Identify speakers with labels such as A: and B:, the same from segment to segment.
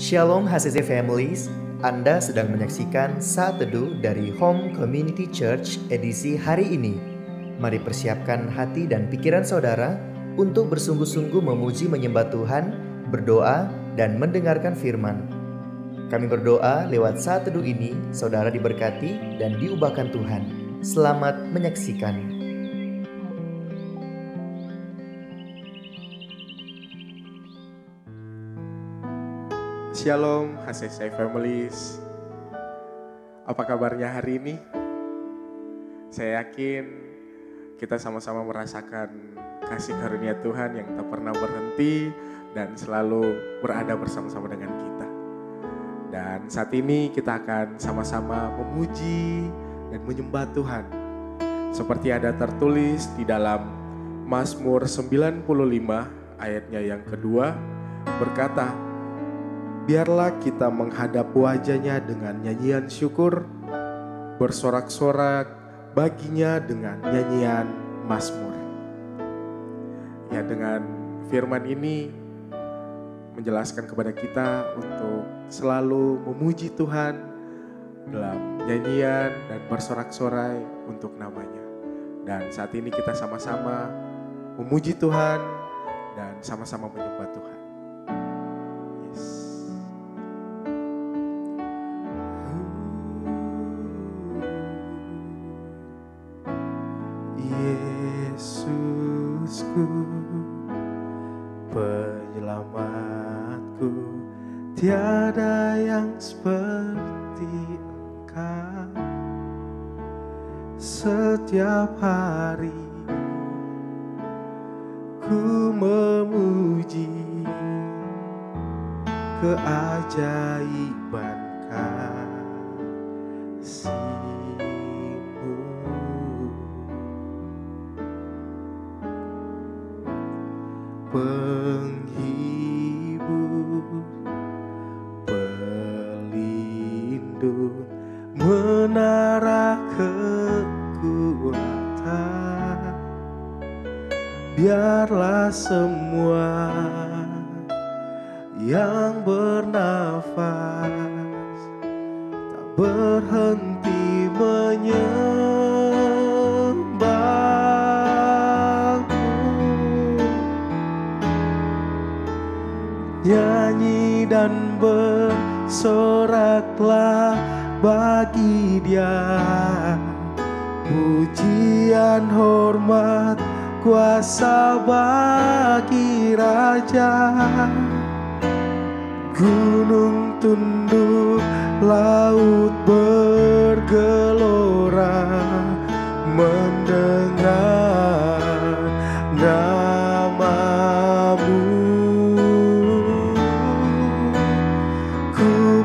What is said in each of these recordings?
A: Shalom HCC Families, Anda sedang menyaksikan Saat Teduh dari Home Community Church edisi hari ini. Mari persiapkan hati dan pikiran saudara untuk bersungguh-sungguh memuji menyembah Tuhan, berdoa, dan mendengarkan firman. Kami berdoa lewat Saat Teduh ini, saudara diberkati dan diubahkan Tuhan. Selamat menyaksikan.
B: Shalom HCC Families. Apa kabarnya hari ini? Saya yakin kita sama-sama merasakan kasih karunia Tuhan yang tak pernah berhenti dan selalu berada bersama-sama dengan kita. Dan saat ini kita akan sama-sama memuji dan menyembah Tuhan. Seperti ada tertulis di dalam Mazmur 95 ayatnya yang kedua berkata, biarlah kita menghadap wajah-Nya dengan nyanyian syukur, bersorak-sorak baginya dengan nyanyian mazmur. Ya, dengan firman ini menjelaskan kepada kita untuk selalu memuji Tuhan dalam nyanyian dan bersorak-sorai untuk namanya. Dan saat ini kita sama-sama memuji Tuhan dan sama-sama menyembah Tuhan. Yesusku, penyelamatku, tiada yang seperti Engkau. Setiap hari ku memuji keajaiban kasih-Mu. Penghibur, pelindung, menara kekuatan. Biarlah semua yang bernafas tak berhenti nyanyi dan bersoraklah bagi Dia. Pujian, hormat, kuasa bagi Raja. Gunung tunduk, laut bergelora mendengar nama-Mu.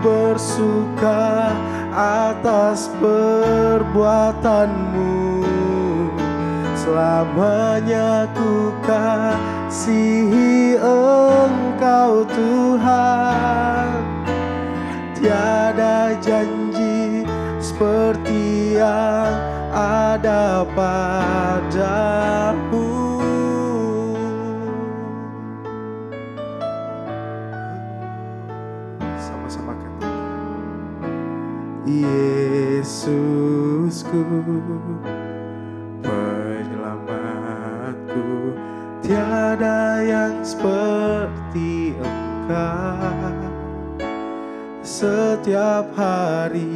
B: Bersuka atas perbuatan-Mu, selamanya ku kasihi Engkau Tuhan. Tiada janji seperti yang ada padamu. Yesusku, penyelamatku, tiada yang seperti Engkau. Setiap hari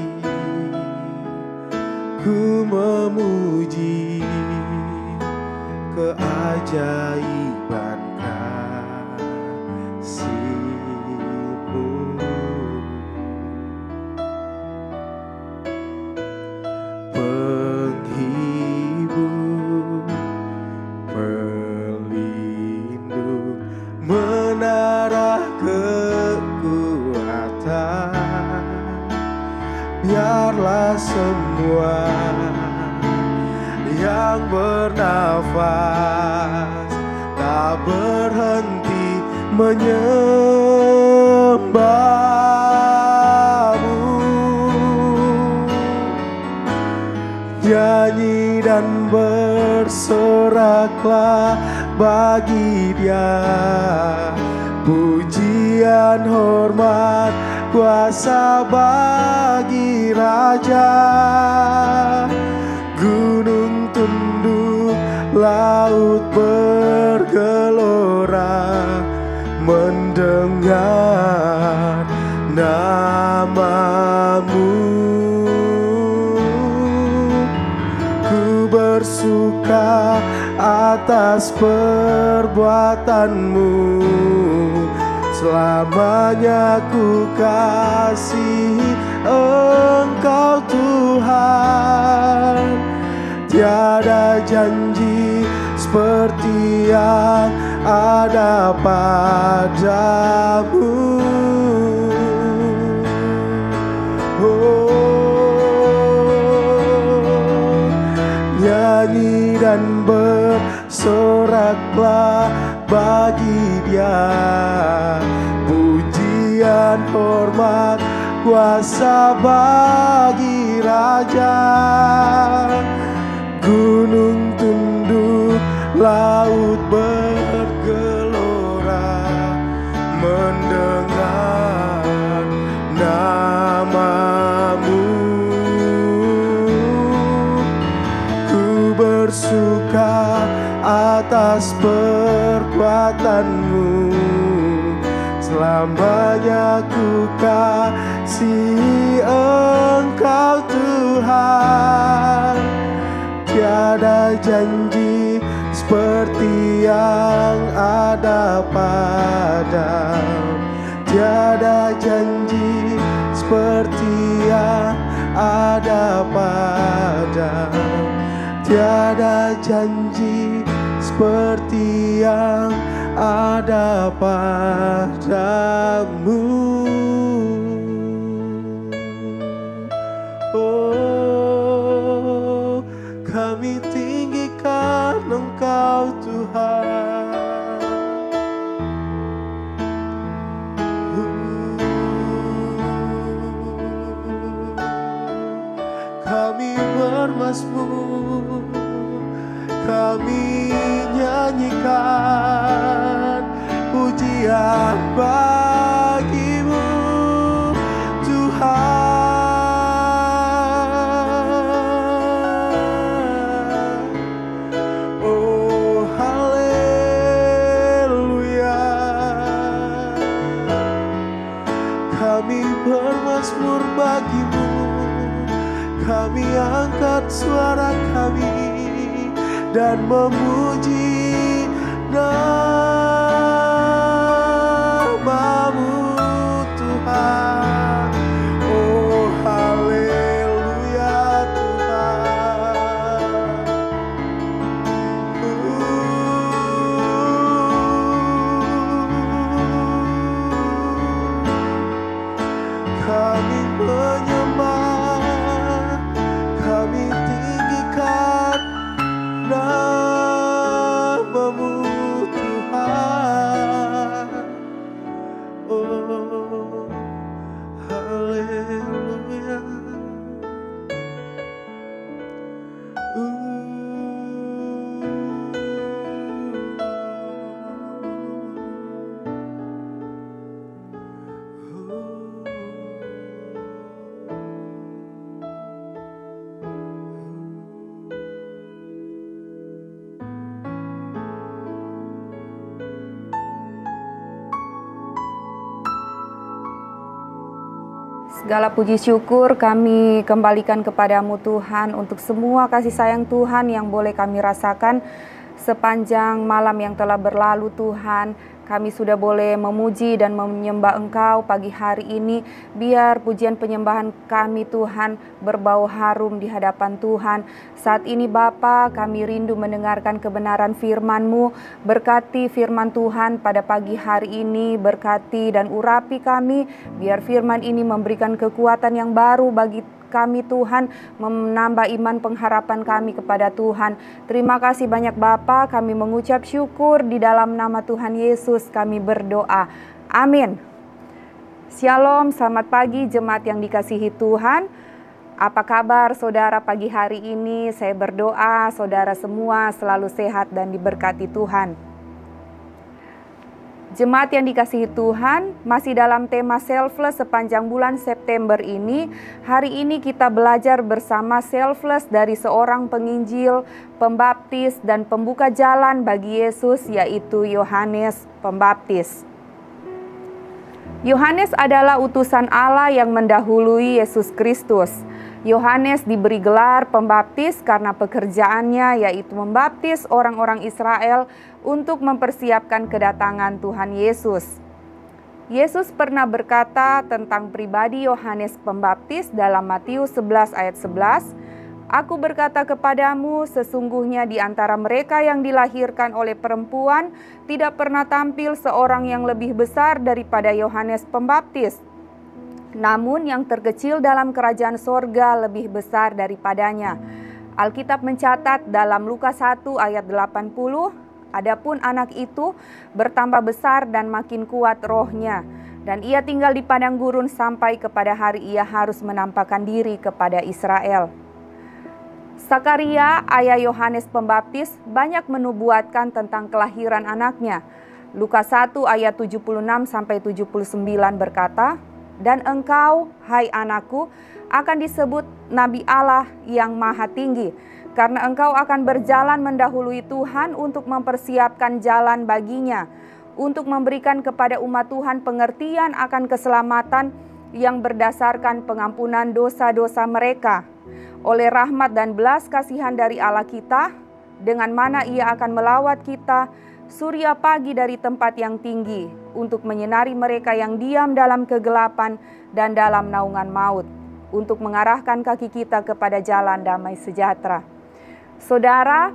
B: ku memuji keajaiban kasih-Mu. Penghibur, pelindung, menara kekuatan. Biarlah semua yang bernafas tak berhenti menyembah-Mu. Nyanyi dan bersoraklah bagi Dia. Pujian, hormat, kuasa bagi Raja. Gunung tunduk, laut bergelora mendengar namamu. Ku bersuka atas perbuatanmu, selamanya ku kasihi Engkau Tuhan. Tiada janji seperti yang ada padamu. Oh, nyanyi dan bersoraklah bagi Dia. Pujian, hormat, kuasa bagi Raja. Gunung tunduk, laut bergelora mendengar namamu. Ku bersuka atas perbuatanmu, selamanya ku kasihi Engkau Tuhan. Tiada janji seperti yang ada padamu. Tiada janji seperti yang ada padamu. Tiada janji seperti yang ada padamu. Oh, kami tinggikan Engkau Tuhan. Kami bermazmur, kami nyanyikan pujian bagimu Tuhan. Oh haleluya. Kami bermazmur bagimu, kami angkat suara kami dan memuji namamu Tuhan. Oh haleluya Tuhan. Kami menyembah, kami tinggikan namamu Tuhan. Oh haleluya.
C: Segala puji syukur kami kembalikan kepadamu Tuhan untuk semua kasih sayang Tuhan yang boleh kami rasakan sepanjang malam yang telah berlalu Tuhan. Kami sudah boleh memuji dan menyembah Engkau pagi hari ini. Biar pujian penyembahan kami Tuhan berbau harum di hadapan Tuhan. Saat ini Bapa, kami rindu mendengarkan kebenaran firman-Mu. Berkati firman Tuhan pada pagi hari ini, berkati dan urapi kami. Biar firman ini memberikan kekuatan yang baru bagi kami Tuhan, menambah iman pengharapan kami kepada Tuhan. Terima kasih banyak Bapa, kami mengucap syukur di dalam nama Tuhan Yesus kami berdoa. Amin. Shalom, selamat pagi jemaat yang dikasihi Tuhan. Apa kabar saudara pagi hari ini? Saya berdoa saudara semua selalu sehat dan diberkati Tuhan. Jemaat yang dikasihi Tuhan, masih dalam tema selfless sepanjang bulan September ini. Hari ini kita belajar bersama selfless dari seorang penginjil, pembaptis, dan pembuka jalan bagi Yesus, yaitu Yohanes Pembaptis. Yohanes adalah utusan Allah yang mendahului Yesus Kristus. Yohanes diberi gelar pembaptis karena pekerjaannya yaitu membaptis orang-orang Israel untuk mempersiapkan kedatangan Tuhan Yesus. Yesus pernah berkata tentang pribadi Yohanes Pembaptis dalam Matius 11 ayat 11, "Aku berkata kepadamu, sesungguhnya di antara mereka yang dilahirkan oleh perempuan tidak pernah tampil seorang yang lebih besar daripada Yohanes Pembaptis. Namun yang terkecil dalam kerajaan sorga lebih besar daripadanya." Alkitab mencatat dalam Lukas 1 ayat 80, "Adapun anak itu bertambah besar dan makin kuat rohnya, dan ia tinggal di padang gurun sampai kepada hari ia harus menampakkan diri kepada Israel." Sakaria, ayah Yohanes Pembaptis, banyak menubuatkan tentang kelahiran anaknya. Lukas 1 ayat 76-79 berkata, "Dan engkau, hai anakku, akan disebut Nabi Allah yang Maha Tinggi, karena engkau akan berjalan mendahului Tuhan untuk mempersiapkan jalan baginya, untuk memberikan kepada umat Tuhan pengertian akan keselamatan yang berdasarkan pengampunan dosa-dosa mereka, oleh rahmat dan belas kasihan dari Allah kita, dengan mana ia akan melawat kita, surya pagi dari tempat yang tinggi, untuk menyinari mereka yang diam dalam kegelapan dan dalam naungan maut, untuk mengarahkan kaki kita kepada jalan damai sejahtera." Saudara,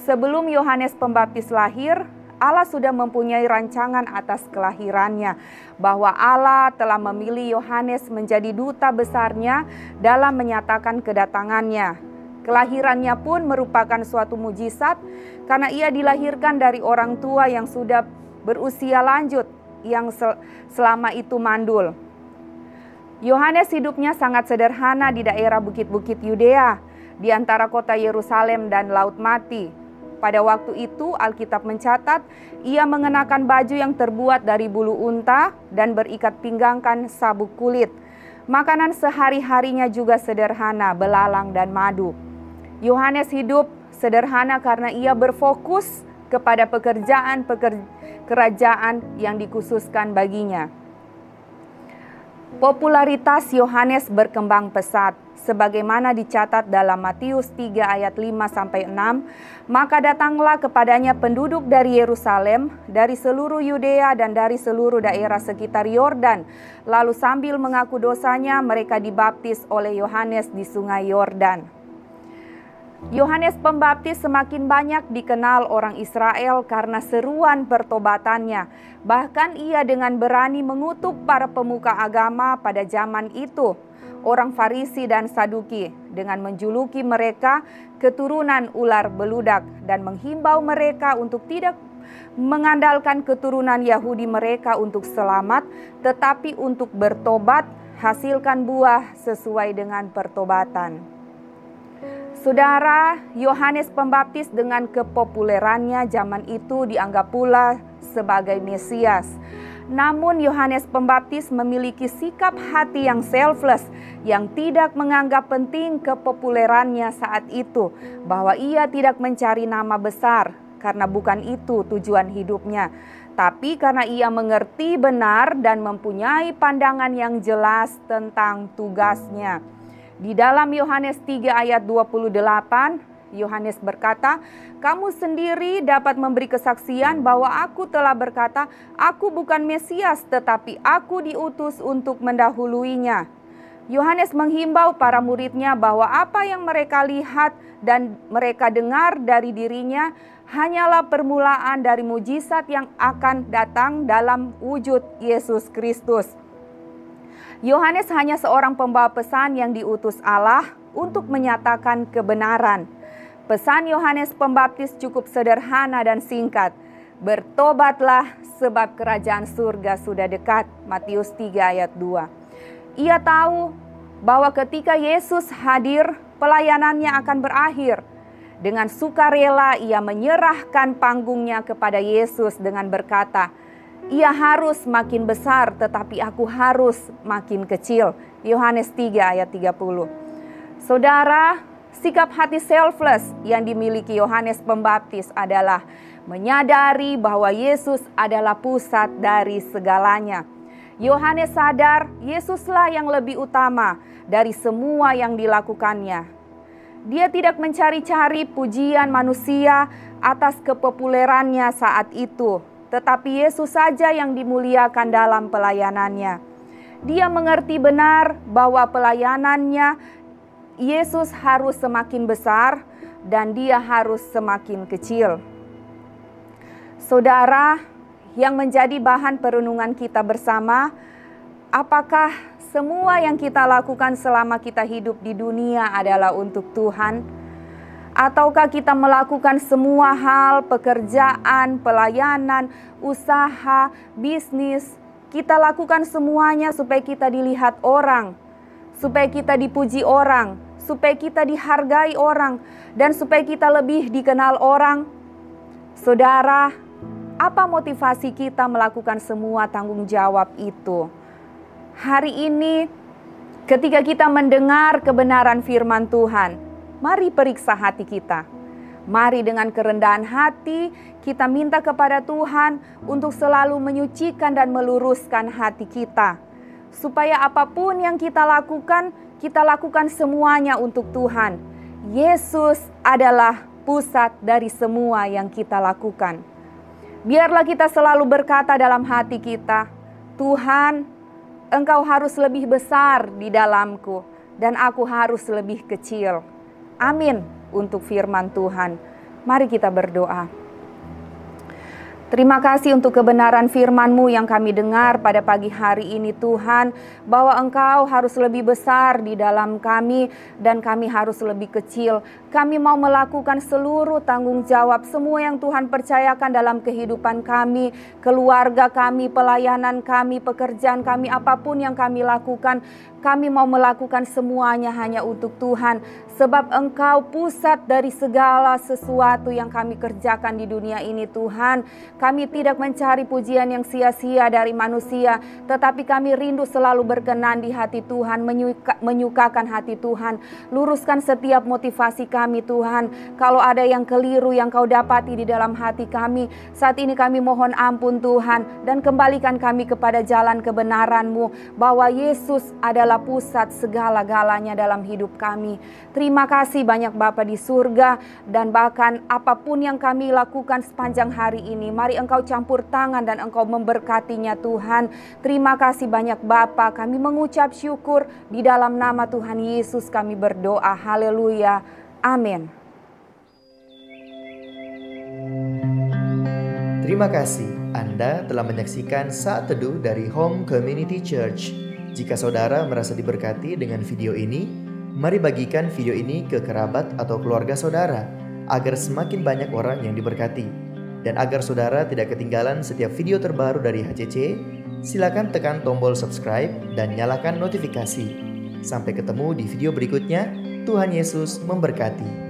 C: sebelum Yohanes Pembaptis lahir, Allah sudah mempunyai rancangan atas kelahirannya, bahwa Allah telah memilih Yohanes menjadi duta besarnya dalam menyatakan kedatangannya. Kelahirannya pun merupakan suatu mujizat karena ia dilahirkan dari orang tua yang sudah berusia lanjut, yang selama itu mandul. Yohanes hidupnya sangat sederhana di daerah bukit-bukit Yudea, di antara kota Yerusalem dan Laut Mati. Pada waktu itu Alkitab mencatat ia mengenakan baju yang terbuat dari bulu unta dan berikat pinggangkan sabuk kulit. Makanan sehari-harinya juga sederhana, belalang dan madu. Yohanes hidup sederhana karena ia berfokus kepada kerajaan yang dikhususkan baginya. Popularitas Yohanes berkembang pesat, sebagaimana dicatat dalam Matius 3 ayat 5-6, "Maka datanglah kepadanya penduduk dari Yerusalem, dari seluruh Yudea dan dari seluruh daerah sekitar Yordan. Lalu sambil mengaku dosanya, mereka dibaptis oleh Yohanes di sungai Yordan." Yohanes Pembaptis semakin banyak dikenal orang Israel karena seruan pertobatannya. Bahkan ia dengan berani mengutuk para pemuka agama pada zaman itu, orang Farisi dan Saduki, dengan menjuluki mereka keturunan ular beludak dan menghimbau mereka untuk tidak mengandalkan keturunan Yahudi mereka untuk selamat, tetapi untuk bertobat, hasilkan buah sesuai dengan pertobatan. Saudara, Yohanes Pembaptis dengan kepopulerannya zaman itu dianggap pula sebagai Mesias. Namun Yohanes Pembaptis memiliki sikap hati yang selfless, yang tidak menganggap penting kepopulerannya saat itu, bahwa ia tidak mencari nama besar, karena bukan itu tujuan hidupnya, tapi karena ia mengerti benar dan mempunyai pandangan yang jelas tentang tugasnya. Di dalam Yohanes 3 ayat 28, Yohanes berkata, "Kamu sendiri dapat memberi kesaksian bahwa aku telah berkata, aku bukan Mesias, tetapi aku diutus untuk mendahuluinya." Yohanes menghimbau para muridnya bahwa apa yang mereka lihat dan mereka dengar dari dirinya hanyalah permulaan dari mujizat yang akan datang dalam wujud Yesus Kristus. Yohanes hanya seorang pembawa pesan yang diutus Allah untuk menyatakan kebenaran. Pesan Yohanes Pembaptis cukup sederhana dan singkat. "Bertobatlah sebab kerajaan surga sudah dekat." Matius 3 ayat 2. Ia tahu bahwa ketika Yesus hadir, pelayanannya akan berakhir. Dengan sukarela ia menyerahkan panggungnya kepada Yesus dengan berkata, ia harus makin besar, tetapi aku harus makin kecil. Yohanes 3 ayat 30. Saudara, sikap hati selfless yang dimiliki Yohanes Pembaptis adalah menyadari bahwa Yesus adalah pusat dari segalanya. Yohanes sadar Yesuslah yang lebih utama dari semua yang dilakukannya. Dia tidak mencari-cari pujian manusia atas kepopulerannya saat itu, tetapi Yesus saja yang dimuliakan dalam pelayanannya. Dia mengerti benar bahwa pelayanannya Yesus harus semakin besar dan dia harus semakin kecil. Saudara, yang menjadi bahan perenungan kita bersama, apakah semua yang kita lakukan selama kita hidup di dunia adalah untuk Tuhan? Ataukah kita melakukan semua hal, pekerjaan, pelayanan, usaha, bisnis, kita lakukan semuanya supaya kita dilihat orang, supaya kita dipuji orang, supaya kita dihargai orang, dan supaya kita lebih dikenal orang? Saudara, apa motivasi kita melakukan semua tanggung jawab itu? Hari ini, ketika kita mendengar kebenaran firman Tuhan, mari periksa hati kita. Mari dengan kerendahan hati, kita minta kepada Tuhan untuk selalu menyucikan dan meluruskan hati kita. Supaya apapun yang kita lakukan semuanya untuk Tuhan. Yesus adalah pusat dari semua yang kita lakukan. Biarlah kita selalu berkata dalam hati kita, Tuhan, Engkau harus lebih besar di dalamku dan aku harus lebih kecil. Amin untuk firman Tuhan. Mari kita berdoa. Terima kasih untuk kebenaran firman-Mu yang kami dengar pada pagi hari ini Tuhan, bahwa Engkau harus lebih besar di dalam kami dan kami harus lebih kecil. Kami mau melakukan seluruh tanggung jawab semua yang Tuhan percayakan dalam kehidupan kami, keluarga kami, pelayanan kami, pekerjaan kami, apapun yang kami lakukan. Kami mau melakukan semuanya hanya untuk Tuhan, sebab Engkau pusat dari segala sesuatu yang kami kerjakan di dunia ini Tuhan. Kami tidak mencari pujian yang sia-sia dari manusia, tetapi kami rindu selalu berkenan di hati Tuhan, menyukakan hati Tuhan. Luruskan setiap motivasi kami Tuhan. Kalau ada yang keliru yang Kau dapati di dalam hati kami, saat ini kami mohon ampun Tuhan, dan kembalikan kami kepada jalan kebenaran-Mu, bahwa Yesus adalah pusat segala-galanya dalam hidup kami. Terima kasih banyak Bapa di surga, dan bahkan apapun yang kami lakukan sepanjang hari ini, mari Engkau campur tangan dan Engkau memberkatinya Tuhan. Terima kasih banyak Bapa, kami mengucap syukur di dalam nama Tuhan Yesus kami berdoa. Haleluya. Amin.
A: Terima kasih Anda telah menyaksikan Saat Teduh dari Home Community Church. Jika saudara merasa diberkati dengan video ini, mari bagikan video ini ke kerabat atau keluarga saudara, agar semakin banyak orang yang diberkati. Dan agar saudara tidak ketinggalan setiap video terbaru dari HCC, silakan tekan tombol subscribe dan nyalakan notifikasi. Sampai ketemu di video berikutnya. Tuhan Yesus memberkati.